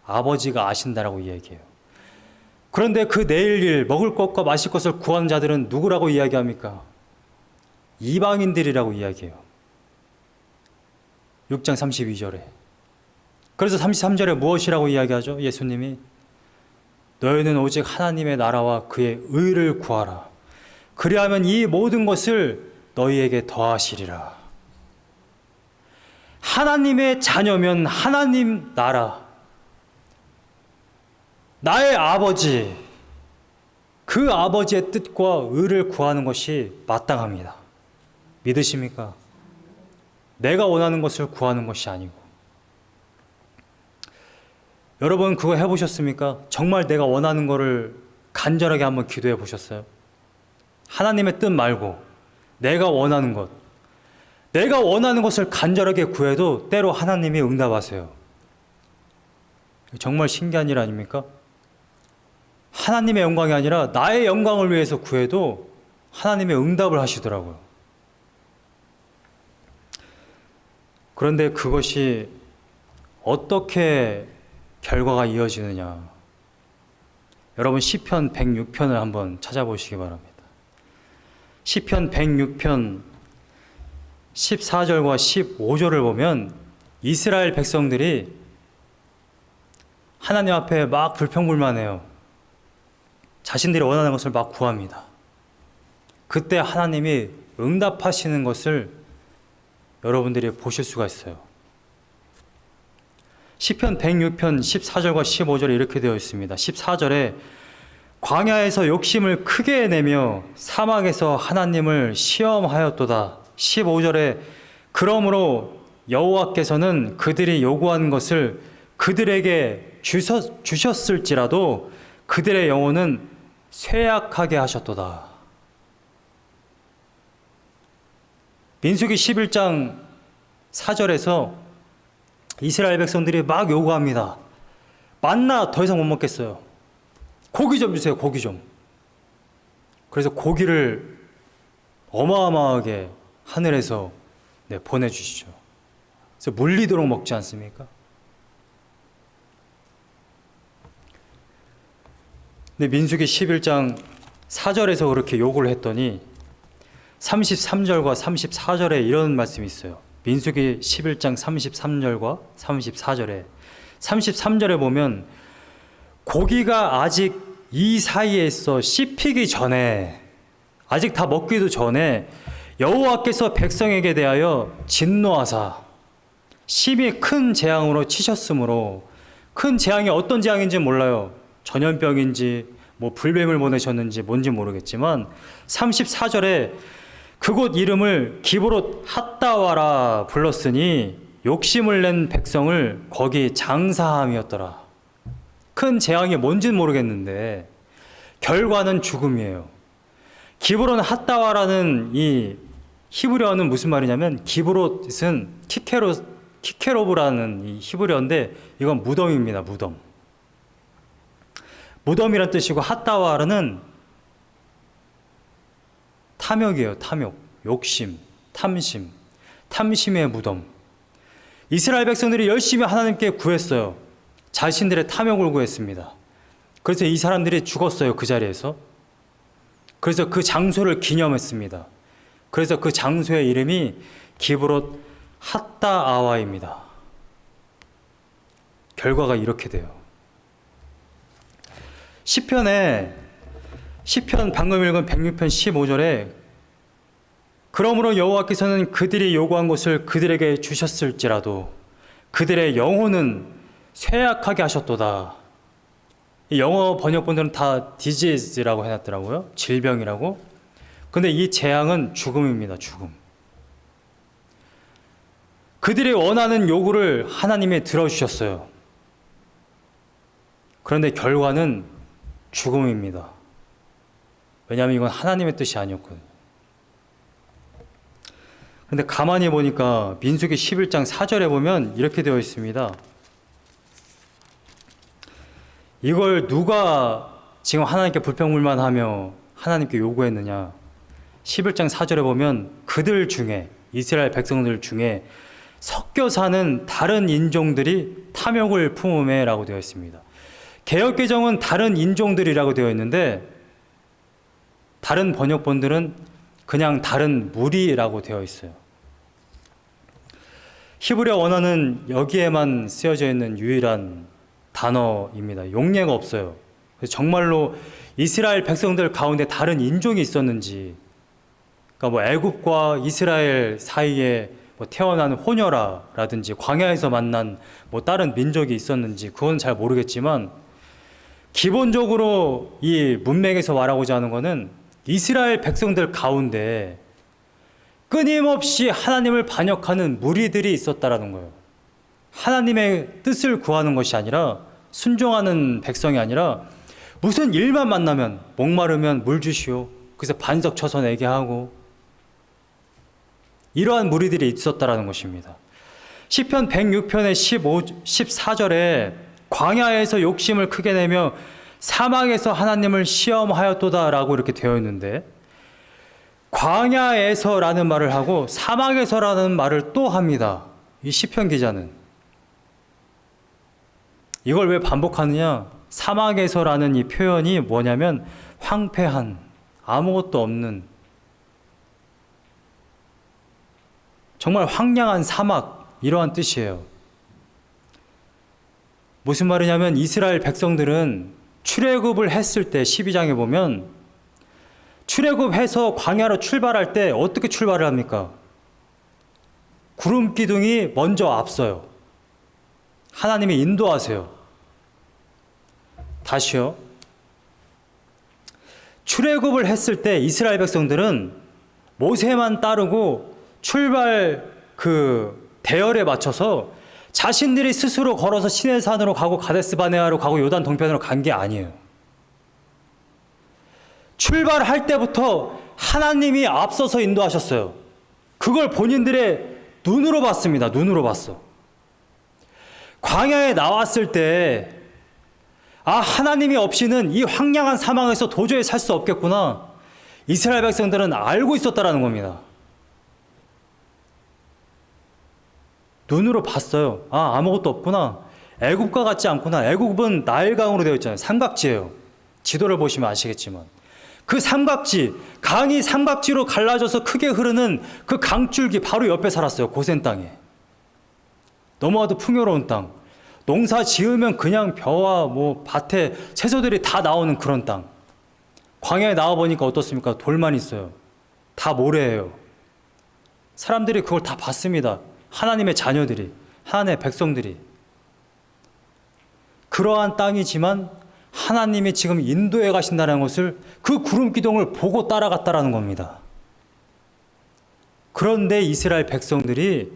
아버지가 아신다라고 이야기해요. 그런데 그 내일 일, 먹을 것과 마실 것을 구하는 자들은 누구라고 이야기합니까? 이방인들이라고 이야기해요. 6장 32절에. 그래서 33절에 무엇이라고 이야기하죠? 예수님이 너희는 오직 하나님의 나라와 그의 의를 구하라. 그리하면 이 모든 것을 너희에게 더하시리라. 하나님의 자녀면 하나님 나라, 나의 아버지, 그 아버지의 뜻과 의를 구하는 것이 마땅합니다. 믿으십니까? 내가 원하는 것을 구하는 것이 아니고. 여러분 그거 해보셨습니까? 정말 내가 원하는 거를 간절하게 한번 기도해 보셨어요? 하나님의 뜻 말고 내가 원하는 것, 내가 원하는 것을 간절하게 구해도 때로 하나님이 응답하세요. 정말 신기한 일 아닙니까? 하나님의 영광이 아니라 나의 영광을 위해서 구해도 하나님의 응답을 하시더라고요. 그런데 그것이 어떻게 결과가 이어지느냐? 여러분 시편 106편을 한번 찾아보시기 바랍니다. 시편 106편 14절과 15절을 보면 이스라엘 백성들이 하나님 앞에 막 불평불만해요. 자신들이 원하는 것을 막 구합니다. 그때 하나님이 응답하시는 것을 여러분들이 보실 수가 있어요. 시편 106편 14절과 15절에 이렇게 되어 있습니다. 14절에 광야에서 욕심을 크게 내며 사막에서 하나님을 시험하였도다. 15절에 그러므로 여호와께서는 그들이 요구한 것을 그들에게 주셨을지라도 그들의 영혼은 쇠약하게 하셨도다. 민수기 11장 4절에서 이스라엘 백성들이 막 요구합니다. 만나 더 이상 못 먹겠어요. 고기 좀 주세요, 고기 좀. 그래서 고기를 어마어마하게 하늘에서 보내주시죠. 그래서 물리도록 먹지 않습니까? 근데 민수기 11장 4절에서 그렇게 요구를 했더니 33절과 34절에 이런 말씀이 있어요. 민수기 11장 33절과 34절에 33절에 보면 고기가 아직 이 사이에 있어 씹히기 전에, 아직 다 먹기도 전에 여호와께서 백성에게 대하여 진노하사 심히 큰 재앙으로 치셨으므로, 큰 재앙이 어떤 재앙인지 몰라요. 전염병인지 뭐 불뱀을 보내셨는지 뭔지 모르겠지만 34절에 그곳 이름을 기브롯 핫다와라 불렀으니 욕심을 낸 백성을 거기 장사함이었더라. 큰 재앙이 뭔지는 모르겠는데 결과는 죽음이에요. 기브롯 핫다와라는 이 히브리어는 무슨 말이냐면, 기브롯은 키케로브라는 이 히브리어인데 이건 무덤입니다. 무덤이란 뜻이고, 핫다와라는 탐욕이에요. 탐욕, 욕심, 탐심의 무덤. 이스라엘 백성들이 열심히 하나님께 구했어요. 자신들의 탐욕을 구했습니다. 그래서 이 사람들이 죽었어요. 그 자리에서. 그래서 그 장소를 기념했습니다. 그래서 그 장소의 이름이 기브롯 핫다아와입니다. 결과가 이렇게 돼요. 시편 방금 읽은 106편 15절에 그러므로 여호와께서는 그들이 요구한 것을 그들에게 주셨을지라도 그들의 영혼은 쇠약하게 하셨도다. 이 영어 번역본들은 다 disease라고 해놨더라고요. 질병이라고. 근데 이 재앙은 죽음입니다. 죽음. 그들이 원하는 요구를 하나님이 들어주셨어요. 그런데 결과는 죽음입니다. 왜냐하면 이건 하나님의 뜻이 아니었거든요. 그런데 가만히 보니까 민수기 11장 4절에 보면 이렇게 되어 있습니다. 이걸 누가 지금 하나님께 불평불만하며 하나님께 요구했느냐? 11장 4절에 보면 그들 중에, 이스라엘 백성들 중에 섞여 사는 다른 인종들이 탐욕을 품음에 라고 되어 있습니다. 개역개정은 다른 인종들이라고 되어 있는데 다른 번역본들은 그냥 다른 무리라고 되어 있어요. 히브리어 원어는 여기에만 쓰여져 있는 유일한 단어입니다. 용례가 없어요. 그래서 정말로 이스라엘 백성들 가운데 다른 인종이 있었는지, 그러니까 뭐 애굽과 이스라엘 사이에 뭐 태어난 호녀라든지 광야에서 만난 뭐 다른 민족이 있었는지 그건 잘 모르겠지만 기본적으로 이 문맥에서 말하고자 하는 것은 이스라엘 백성들 가운데 끊임없이 하나님을 반역하는 무리들이 있었다라는 거예요. 하나님의 뜻을 구하는 것이 아니라, 순종하는 백성이 아니라 무슨 일만 만나면 목마르면 물 주시오. 그래서 반석 쳐서 내게 하고, 이러한 무리들이 있었다라는 것입니다. 시편 106편의 14절에 광야에서 욕심을 크게 내며 사막에서 하나님을 시험하였도다라고 이렇게 되어 있는데, 광야에서라는 말을 하고 사막에서라는 말을 또 합니다. 이 시편 기자는. 이걸 왜 반복하느냐? 사막에서라는 이 표현이 뭐냐면 황폐한, 아무것도 없는, 정말 황량한 사막, 이러한 뜻이에요. 무슨 말이냐면 이스라엘 백성들은 출애굽을 했을 때 12장에 보면 출애굽해서 광야로 출발할 때 어떻게 출발을 합니까? 구름 기둥이 먼저 앞서요. 하나님이 인도하세요. 다시요. 출애굽을 했을 때 이스라엘 백성들은 모세만 따르고 출발 대열에 맞춰서 자신들이 스스로 걸어서 시내산으로 가고 가데스 바네아로 가고 요단 동편으로 간 게 아니에요. 출발할 때부터 하나님이 앞서서 인도하셨어요. 그걸 본인들의 눈으로 봤습니다. 눈으로 봤어. 광야에 나왔을 때 하나님이 없이는 이 황량한 사막에서 도저히 살 수 없겠구나. 이스라엘 백성들은 알고 있었다라는 겁니다. 눈으로 봤어요. 아무것도 없구나. 애굽과 같지 않구나. 애굽은 나일강으로 되어 있잖아요. 삼각지예요. 지도를 보시면 아시겠지만 그 삼각지, 강이 삼각지로 갈라져서 크게 흐르는 그 강줄기 바로 옆에 살았어요. 고센 땅에. 너무나도 풍요로운 땅. 농사 지으면 그냥 벼와 뭐 밭에 채소들이 다 나오는 그런 땅. 광야에 나와보니까 어떻습니까? 돌만 있어요. 다 모래예요. 사람들이 그걸 다 봤습니다. 하나님의 자녀들이, 하나님의 백성들이. 그러한 땅이지만 하나님이 지금 인도해 가신다는 것을 그 구름 기둥을 보고 따라갔다라는 겁니다. 그런데 이스라엘 백성들이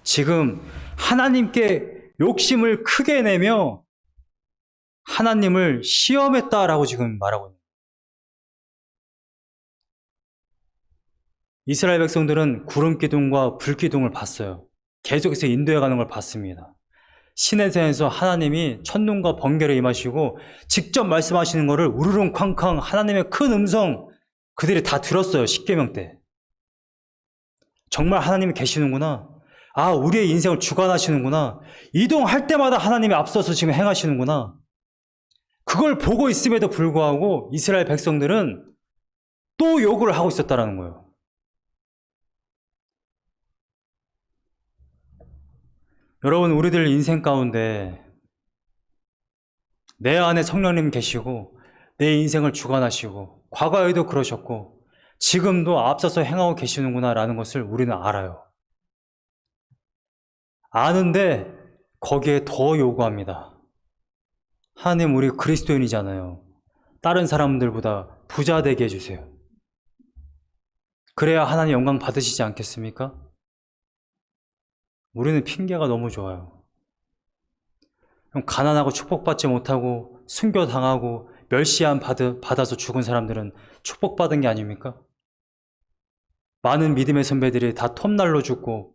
지금 하나님께 욕심을 크게 내며 하나님을 시험했다라고 지금 말하고 있습니다. 이스라엘 백성들은 구름 기둥과 불 기둥을 봤어요. 계속해서 인도해 가는 걸 봤습니다. 시내산에서 하나님이 첫눈과 번개를 임하시고 직접 말씀하시는 것을 우르릉 쾅쾅 하나님의 큰 음성 그들이 다 들었어요. 십계명 때. 정말 하나님이 계시는구나. 아, 우리의 인생을 주관하시는구나. 이동할 때마다 하나님이 앞서서 지금 행하시는구나. 그걸 보고 있음에도 불구하고 이스라엘 백성들은 또 요구를 하고 있었다는 거예요. 여러분, 우리들 인생 가운데 내 안에 성령님 계시고 내 인생을 주관하시고 과거에도 그러셨고 지금도 앞서서 행하고 계시는구나라는 것을 우리는 알아요. 아는데 거기에 더 요구합니다. 하나님, 우리 그리스도인이잖아요. 다른 사람들보다 부자 되게 해주세요. 그래야 하나님 영광 받으시지 않겠습니까? 우리는 핑계가 너무 좋아요. 가난하고 축복받지 못하고 순교당하고 멸시함 받아서 죽은 사람들은 축복받은 게 아닙니까? 많은 믿음의 선배들이 다 톱날로 죽고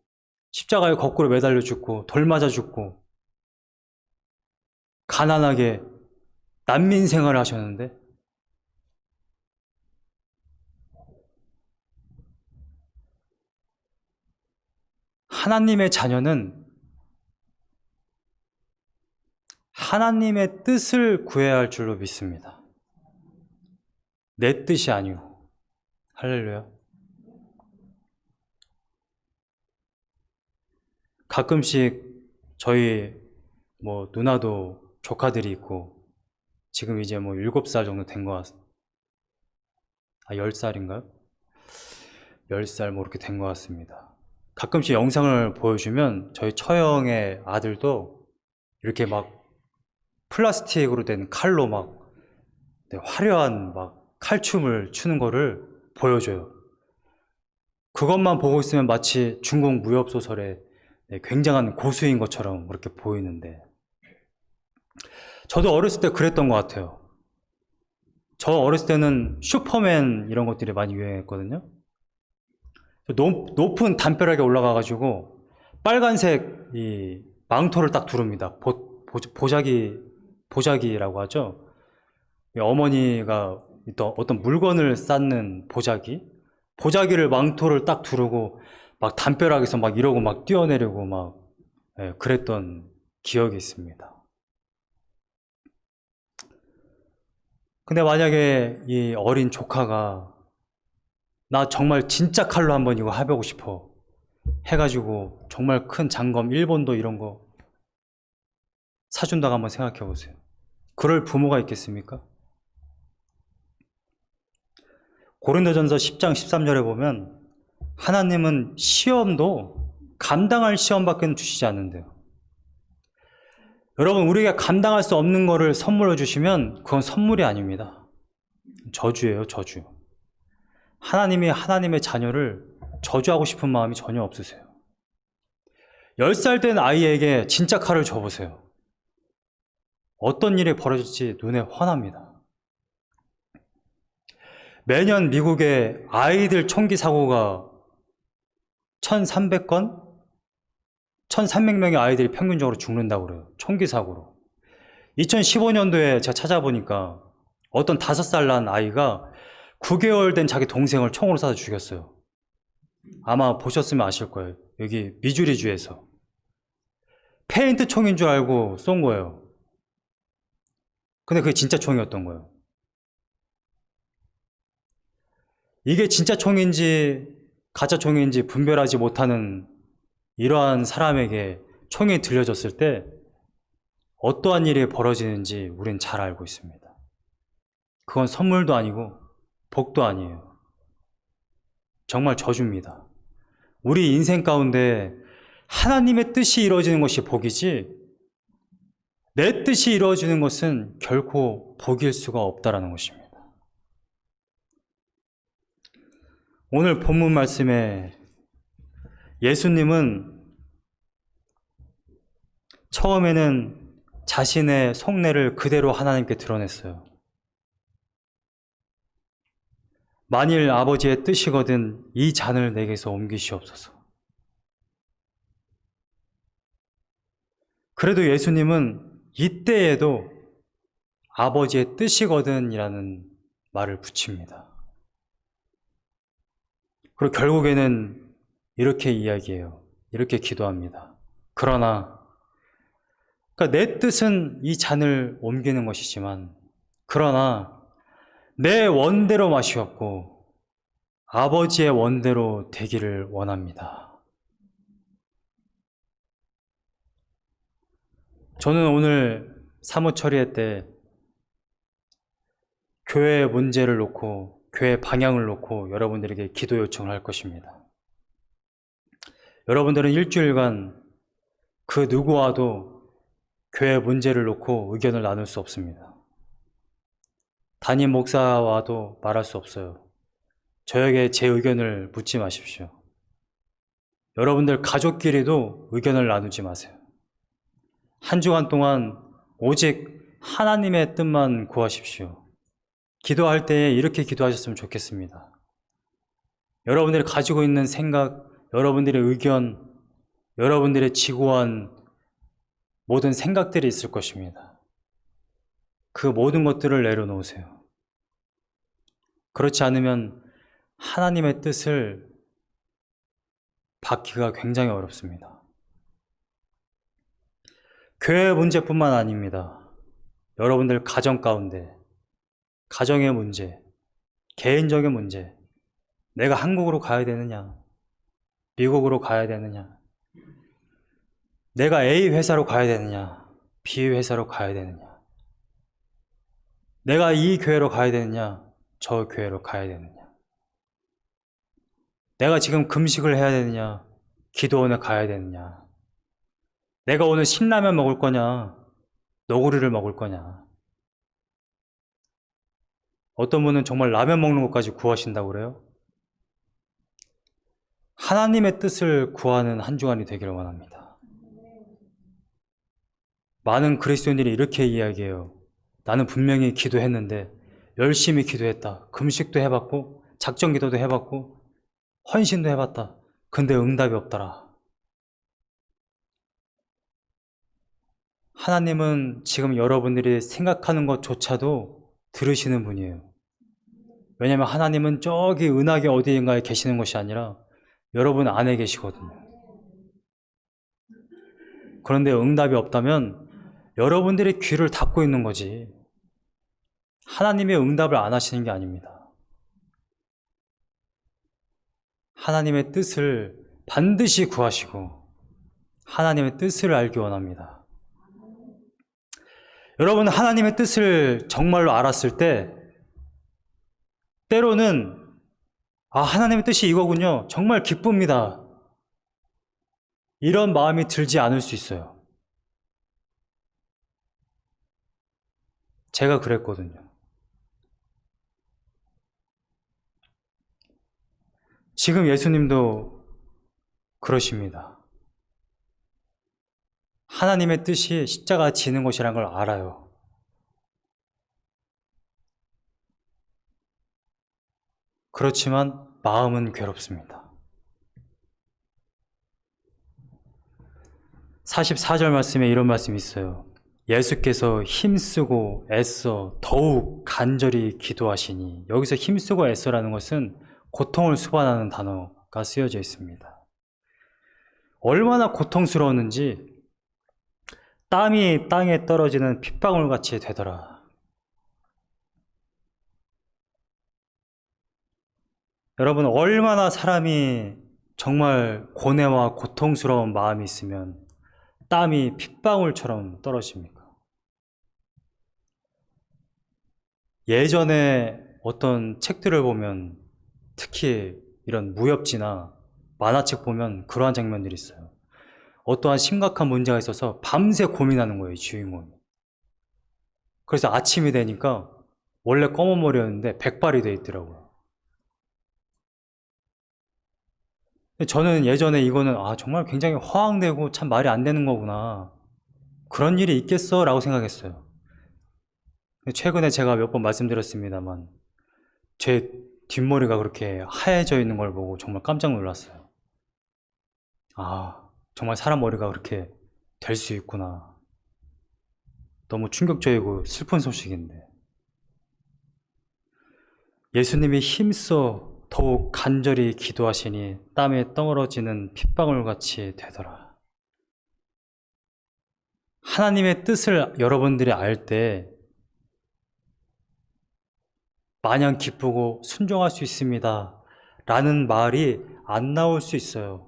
십자가에 거꾸로 매달려 죽고 돌 맞아 죽고 가난하게 난민 생활을 하셨는데 하나님의 자녀는 하나님의 뜻을 구해야 할 줄로 믿습니다. 내 뜻이 아니오. 할렐루야. 가끔씩 저희 누나도 조카들이 있고 지금 이제 7살 정도 된 것 같습니다. 10살인가요? 10살 이렇게 된 것 같습니다. 가끔씩 영상을 보여주면 저희 처형의 아들도 이렇게 플라스틱으로 된 칼로 화려한 칼춤을 추는 거를 보여줘요. 그것만 보고 있으면 마치 중국 무협소설의 굉장한 고수인 것처럼 그렇게 보이는데 저도 어렸을 때 그랬던 것 같아요. 저 어렸을 때는 슈퍼맨 이런 것들이 많이 유행했거든요. 높은 담벼락에 올라가가지고 빨간색 이 망토를 딱 두릅니다. 보자기라고 하죠. 어머니가 어떤 물건을 쌓는 보자기를 망토를 딱 두르고 담벼락에서 이러고 뛰어내리고 그랬던 기억이 있습니다. 근데 만약에 이 어린 조카가 나 정말 진짜 칼로 한번 이거 해보고 싶어 해가지고 정말 큰 장검, 일본도 이런 거 사준다고 한번 생각해 보세요. 그럴 부모가 있겠습니까? 고린도전서 10장 13절에 보면 하나님은 시험도 감당할 시험밖에 주시지 않는데요. 여러분, 우리가 감당할 수 없는 거를 선물로 주시면 그건 선물이 아닙니다. 저주예요, 저주. 하나님이 하나님의 자녀를 저주하고 싶은 마음이 전혀 없으세요. 10살 된 아이에게 진짜 칼을 줘보세요. 어떤 일이 벌어질지 눈에 훤합니다. 매년 미국의 아이들 총기 사고가 1,300건? 1,300명의 아이들이 평균적으로 죽는다고 그래요. 총기 사고로. 2015년도에 제가 찾아보니까 어떤 5살 난 아이가 9개월 된 자기 동생을 총으로 쏴서 죽였어요. 아마 보셨으면 아실 거예요. 여기 미주리주에서. 페인트 총인 줄 알고 쏜 거예요. 근데 그게 진짜 총이었던 거예요. 이게 진짜 총인지 가짜 총인지 분별하지 못하는 이러한 사람에게 총이 들려졌을 때 어떠한 일이 벌어지는지 우린 잘 알고 있습니다. 그건 선물도 아니고 복도 아니에요. 정말 저주입니다. 우리 인생 가운데 하나님의 뜻이 이루어지는 것이 복이지 내 뜻이 이루어지는 것은 결코 복일 수가 없다는 것입니다. 오늘 본문 말씀에 예수님은 처음에는 자신의 속내를 그대로 하나님께 드러냈어요. 만일 아버지의 뜻이거든 이 잔을 내게서 옮기시옵소서. 그래도 예수님은 이때에도 아버지의 뜻이거든이라는 말을 붙입니다. 그리고 결국에는 이렇게 이야기해요. 이렇게 기도합니다. 그러나 내 뜻은 이 잔을 옮기는 것이지만 그러나 내 원대로 마시옵고 아버지의 원대로 되기를 원합니다. 저는 오늘 사무 처리회 때 교회의 문제를 놓고 교회 방향을 놓고 여러분들에게 기도 요청을 할 것입니다. 여러분들은 일주일간 그 누구와도 교회 문제를 놓고 의견을 나눌 수 없습니다. 담임 목사와도 말할 수 없어요. 저에게 제 의견을 묻지 마십시오. 여러분들 가족끼리도 의견을 나누지 마세요. 한 주간 동안 오직 하나님의 뜻만 구하십시오. 기도할 때에 이렇게 기도하셨으면 좋겠습니다. 여러분들이 가지고 있는 생각, 여러분들의 의견, 여러분들의 지고한 모든 생각들이 있을 것입니다. 그 모든 것들을 내려놓으세요. 그렇지 않으면 하나님의 뜻을 받기가 굉장히 어렵습니다. 교회 문제뿐만 아닙니다. 여러분들 가정 가운데 가정의 문제, 개인적인 문제, 내가 한국으로 가야 되느냐, 미국으로 가야 되느냐, 내가 A 회사로 가야 되느냐, B 회사로 가야 되느냐, 내가 이 교회로 가야 되느냐, 저 교회로 가야 되느냐, 내가 지금 금식을 해야 되느냐, 기도원에 가야 되느냐, 내가 오늘 신라면 먹을 거냐, 너구리를 먹을 거냐. 어떤 분은 정말 라면 먹는 것까지 구하신다고 그래요? 하나님의 뜻을 구하는 한 주간이 되기를 원합니다. 많은 그리스도인들이 이렇게 이야기해요. 나는 분명히 기도했는데 열심히 기도했다. 금식도 해봤고 작정기도도 해봤고 헌신도 해봤다. 근데 응답이 없더라. 하나님은 지금 여러분들이 생각하는 것조차도 들으시는 분이에요. 왜냐하면 하나님은 저기 은하계 어디인가에 계시는 것이 아니라 여러분 안에 계시거든요. 그런데 응답이 없다면 여러분들이 귀를 닫고 있는 거지 하나님의 응답을 안 하시는 게 아닙니다. 하나님의 뜻을 반드시 구하시고 하나님의 뜻을 알기 원합니다. 여러분, 하나님의 뜻을 정말로 알았을 때 때로는 하나님의 뜻이 이거군요. 정말 기쁩니다. 이런 마음이 들지 않을 수 있어요. 제가 그랬거든요. 지금 예수님도 그러십니다. 하나님의 뜻이 십자가 지는 것이라는 걸 알아요. 그렇지만 마음은 괴롭습니다. 44절 말씀에 이런 말씀이 있어요. 예수께서 힘쓰고 애써 더욱 간절히 기도하시니, 여기서 힘쓰고 애써라는 것은 고통을 수반하는 단어가 쓰여져 있습니다. 얼마나 고통스러웠는지 땀이 땅에 떨어지는 핏방울같이 되더라. 여러분, 얼마나 사람이 정말 고뇌와 고통스러운 마음이 있으면 땀이 핏방울처럼 떨어집니까? 예전에 어떤 책들을 보면, 특히 이런 무협지나 만화책 보면 그러한 장면들이 있어요. 어떠한 심각한 문제가 있어서 밤새 고민하는 거예요, 주인공이. 그래서 아침이 되니까 원래 검은 머리였는데 백발이 돼 있더라고요. 저는 예전에 이거는 정말 굉장히 허황되고 참 말이 안 되는 거구나, 그런 일이 있겠어? 라고 생각했어요. 최근에 제가 몇 번 말씀드렸습니다만 제 뒷머리가 그렇게 하얘져 있는 걸 보고 정말 깜짝 놀랐어요. 정말 사람 머리가 그렇게 될 수 있구나. 너무 충격적이고 슬픈 소식인데, 예수님이 힘써 더욱 간절히 기도하시니 땀에 떨어지는 핏방울같이 되더라. 하나님의 뜻을 여러분들이 알 때 마냥 기쁘고 순종할 수 있습니다 라는 말이 안 나올 수 있어요.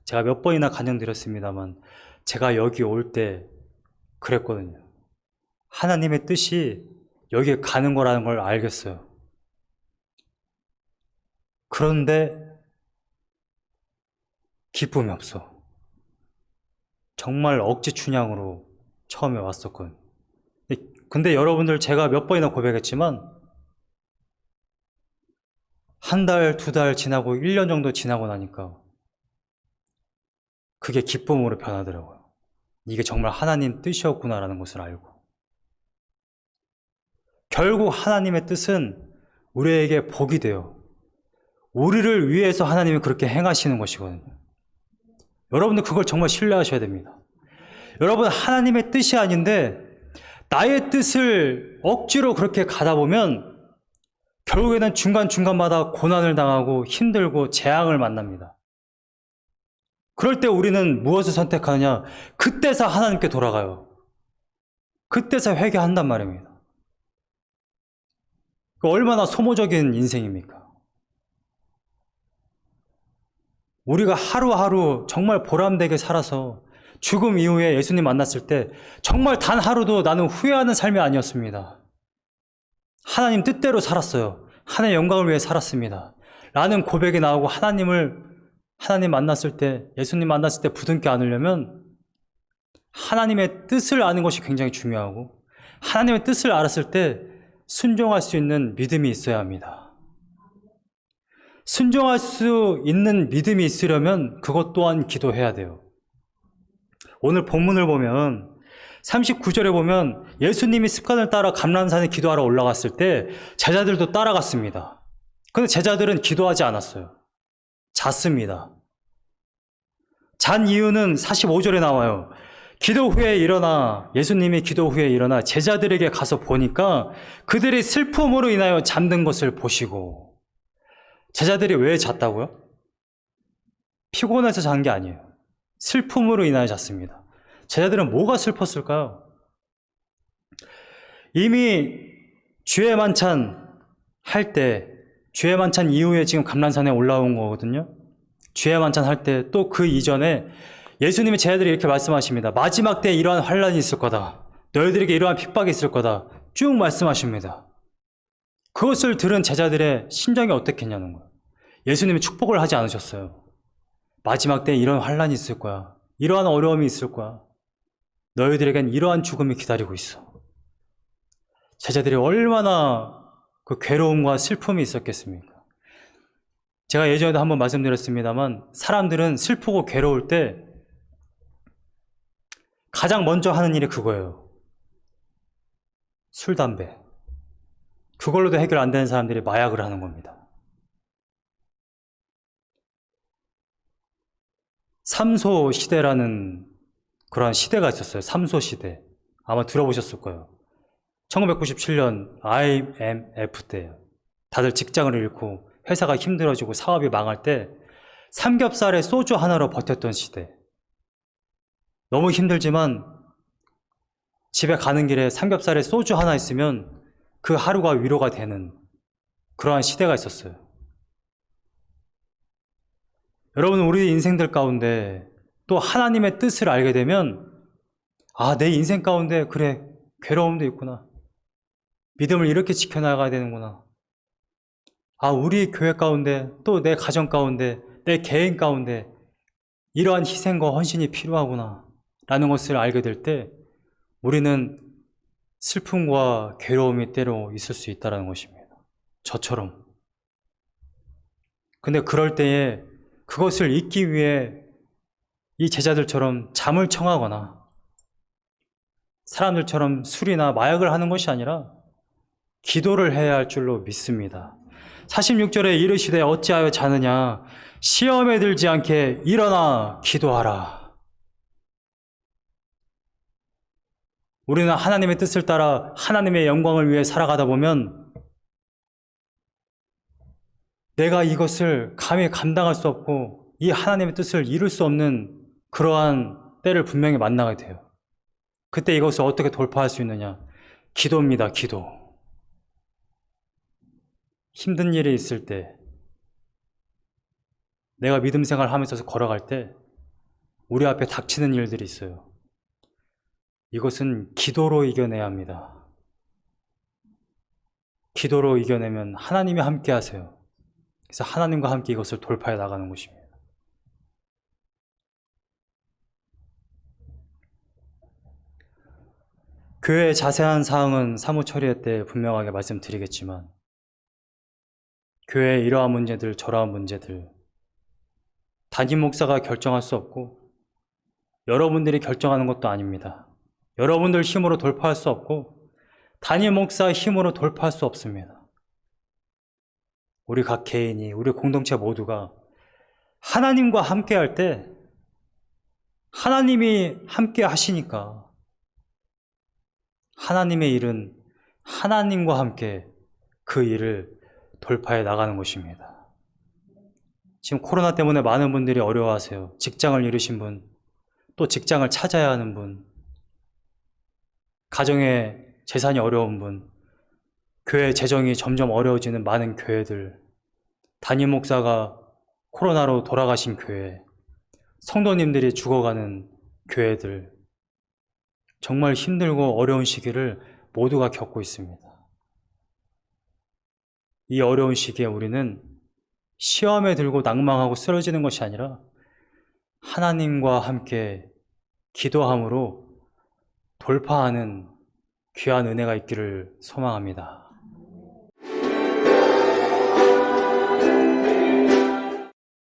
제가 몇 번이나 간증드렸습니다만 제가 여기 올 때 그랬거든요. 하나님의 뜻이 여기에 가는 거라는 걸 알겠어요. 그런데 기쁨이 없어. 정말 억지 춘향으로 처음에 왔었거든요. 근데 여러분들 제가 몇 번이나 고백했지만 한 달, 두 달 지나고 1년 정도 지나고 나니까 그게 기쁨으로 변하더라고요. 이게 정말 하나님 뜻이었구나라는 것을 알고. 결국 하나님의 뜻은 우리에게 복이 돼요. 우리를 위해서 하나님이 그렇게 행하시는 것이거든요. 여러분들 그걸 정말 신뢰하셔야 됩니다. 여러분, 하나님의 뜻이 아닌데 나의 뜻을 억지로 그렇게 가다 보면 결국에는 중간중간마다 고난을 당하고 힘들고 재앙을 만납니다. 그럴 때 우리는 무엇을 선택하느냐? 그때서 하나님께 돌아가요. 그때서 회개한단 말입니다. 얼마나 소모적인 인생입니까? 우리가 하루하루 정말 보람되게 살아서 죽음 이후에 예수님 만났을 때 정말 단 하루도 나는 후회하는 삶이 아니었습니다. 하나님 뜻대로 살았어요. 하나님의 영광을 위해 살았습니다. 라는 고백이 나오고 하나님 만났을 때, 예수님 만났을 때 부둥켜 안으려면 하나님의 뜻을 아는 것이 굉장히 중요하고 하나님의 뜻을 알았을 때 순종할 수 있는 믿음이 있어야 합니다. 순종할 수 있는 믿음이 있으려면 그것 또한 기도해야 돼요. 오늘 본문을 보면 39절에 보면 예수님이 습관을 따라 감람산에 기도하러 올라갔을 때 제자들도 따라갔습니다. 그런데 제자들은 기도하지 않았어요. 잤습니다. 잔 이유는 45절에 나와요. 기도 후에 일어나, 예수님이 기도 후에 일어나 제자들에게 가서 보니까 그들이 슬픔으로 인하여 잠든 것을 보시고. 제자들이 왜 잤다고요? 피곤해서 잔 게 아니에요. 슬픔으로 인하여 잤습니다. 제자들은 뭐가 슬펐을까요? 이미 주의 만찬 할 때, 주의 만찬 이후에 지금 감람산에 올라온 거거든요. 주의 만찬 할 때 또 그 이전에 예수님이 제자들이 이렇게 말씀하십니다. 마지막 때에 이러한 환란이 있을 거다. 너희들에게 이러한 핍박이 있을 거다. 쭉 말씀하십니다. 그것을 들은 제자들의 심정이 어떻겠냐는 거예요. 예수님이 축복을 하지 않으셨어요. 마지막 때에 이런 환란이 있을 거야. 이러한 어려움이 있을 거야. 너희들에겐 이러한 죽음이 기다리고 있어. 제자들이 얼마나 그 괴로움과 슬픔이 있었겠습니까? 제가 예전에도 한번 말씀드렸습니다만 사람들은 슬프고 괴로울 때 가장 먼저 하는 일이 그거예요. 술, 담배. 그걸로도 해결 안 되는 사람들이 마약을 하는 겁니다. 삼소 시대라는 그러한 시대가 있었어요. 삼소 시대. 아마 들어보셨을 거예요. 1997년 IMF 때예요. 다들 직장을 잃고 회사가 힘들어지고 사업이 망할 때 삼겹살에 소주 하나로 버텼던 시대. 너무 힘들지만 집에 가는 길에 삼겹살에 소주 하나 있으면 그 하루가 위로가 되는 그러한 시대가 있었어요. 여러분, 우리 인생들 가운데 또 하나님의 뜻을 알게 되면 내 인생 가운데 그래, 괴로움도 있구나. 믿음을 이렇게 지켜나가야 되는구나. 우리 교회 가운데 또 내 가정 가운데 내 개인 가운데 이러한 희생과 헌신이 필요하구나 라는 것을 알게 될 때 우리는 슬픔과 괴로움이 때로 있을 수 있다는 것입니다. 저처럼. 근데 그럴 때에 그것을 잊기 위해 이 제자들처럼 잠을 청하거나 사람들처럼 술이나 마약을 하는 것이 아니라 기도를 해야 할 줄로 믿습니다. 46절에 이르시되 어찌하여 자느냐 시험에 들지 않게 일어나 기도하라. 우리는 하나님의 뜻을 따라 하나님의 영광을 위해 살아가다 보면 내가 이것을 감히 감당할 수 없고 이 하나님의 뜻을 이룰 수 없는 그러한 때를 분명히 만나게 돼요. 그때 이것을 어떻게 돌파할 수 있느냐? 기도입니다, 기도. 힘든 일이 있을 때, 내가 믿음 생활을 하면서 걸어갈 때 우리 앞에 닥치는 일들이 있어요. 이것은 기도로 이겨내야 합니다. 기도로 이겨내면 하나님이 함께 하세요. 그래서 하나님과 함께 이것을 돌파해 나가는 것입니다. 교회의 자세한 사항은 사무 처리회 때 분명하게 말씀드리겠지만, 교회의 이러한 문제들, 저러한 문제들, 담임 목사가 결정할 수 없고 여러분들이 결정하는 것도 아닙니다. 여러분들 힘으로 돌파할 수 없고 담임 목사의 힘으로 돌파할 수 없습니다. 우리 각 개인이, 우리 공동체 모두가 하나님과 함께 할 때 하나님이 함께 하시니까 하나님의 일은 하나님과 함께 그 일을 돌파해 나가는 것입니다. 지금 코로나 때문에 많은 분들이 어려워하세요. 직장을 잃으신 분, 또 직장을 찾아야 하는 분, 가정에 재산이 어려운 분, 교회 재정이 점점 어려워지는 많은 교회들, 담임 목사가 코로나로 돌아가신 교회, 성도님들이 죽어가는 교회들, 정말 힘들고 어려운 시기를 모두가 겪고 있습니다. 이 어려운 시기에 우리는 시험에 들고 낭망하고 쓰러지는 것이 아니라 하나님과 함께 기도함으로 돌파하는 귀한 은혜가 있기를 소망합니다.